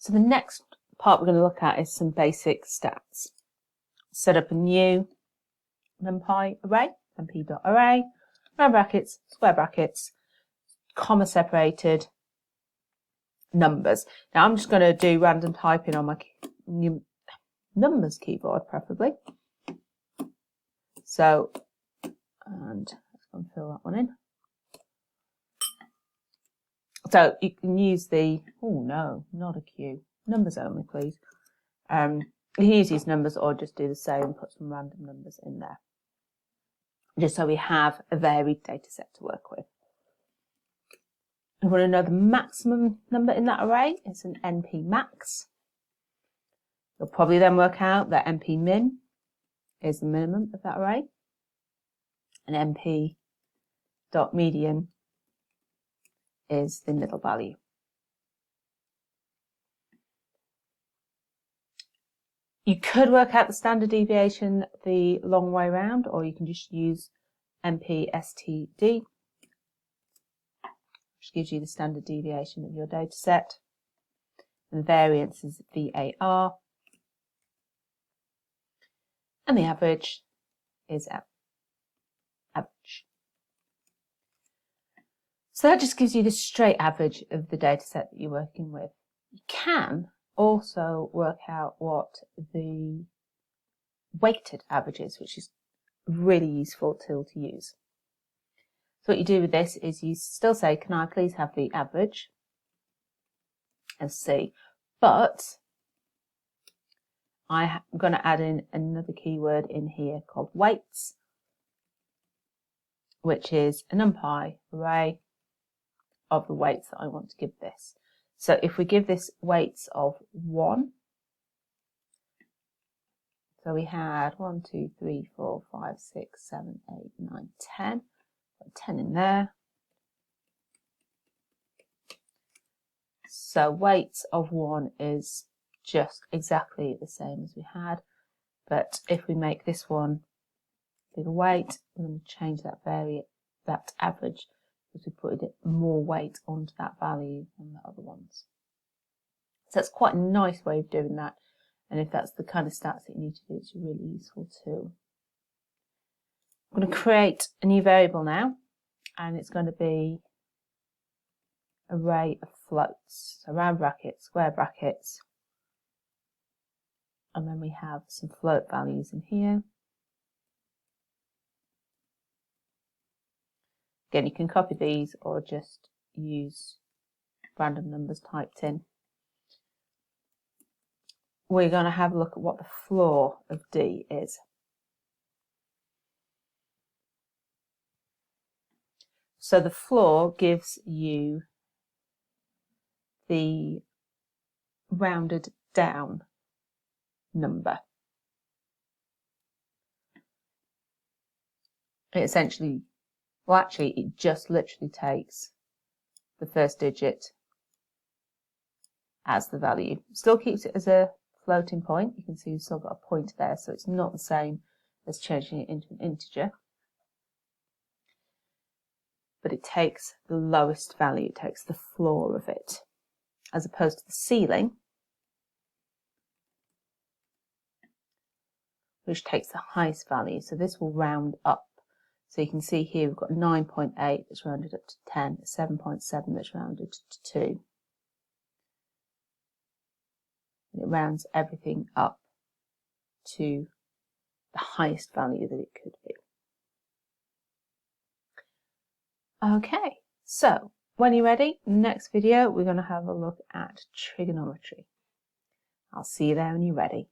So the next part we're going to look at is some basic stats. Set up a new Numpy array, numpy.array, round brackets, square brackets, comma separated numbers. Now I'm just going to do random typing on my numbers keyboard preferably. So, and let's go and fill that one in. So you can use the, oh no, not a Q, numbers only please. You can use these numbers or just do the same, put some random numbers in there. Just so we have a varied data set to work with. We want to know the maximum number in that array. It's an NP max. You'll probably then work out that NP min is the minimum of that array. And NP dot median is the middle value. You could work out the standard deviation the long way around, or you can just use NP-STD, which gives you the standard deviation of your data set. And the variance is VAR. And the average is average. So that just gives you the straight average of the data set that you're working with. You can also work out what the weighted average is, which is a really useful tool to use. So what you do with this is you still say, can I please have the average as C, but I'm going to add in another keyword in here called weights, which is a NumPy array of the weights that I want to give this. So if we give this weights of 1, so we had 1, 2, 3, 4, 5, 6, 7, 8, 9, 10. Got 10 in there. So weights of 1 is just exactly the same as we had. But if we make this one bigger weight, we're going to change that average, because we put more weight onto that value than the other ones. So that's quite a nice way of doing that. And if that's the kind of stats that you need to do, it's a really useful tool. I'm going to create a new variable now, and it's going to be array of floats. So round brackets, square brackets, and then we have some float values in here. Again, you can copy these or just use random numbers typed in. We're going to have a look at what the floor of D is. So the floor gives you the rounded down number. It essentially, well actually it just literally takes the first digit as the value. Still keeps it as a floating point. You can see we've still got a point there, so it's not the same as changing it into an integer. But it takes the lowest value, it takes the floor of it, as opposed to the ceiling, which takes the highest value. So this will round up. So you can see here we've got 9.8 that's rounded up to 10, 7.7 that's rounded to 2. And it rounds everything up to the highest value that it could be. Okay, so when you're ready, next video we're going to have a look at trigonometry. I'll see you there when you're ready.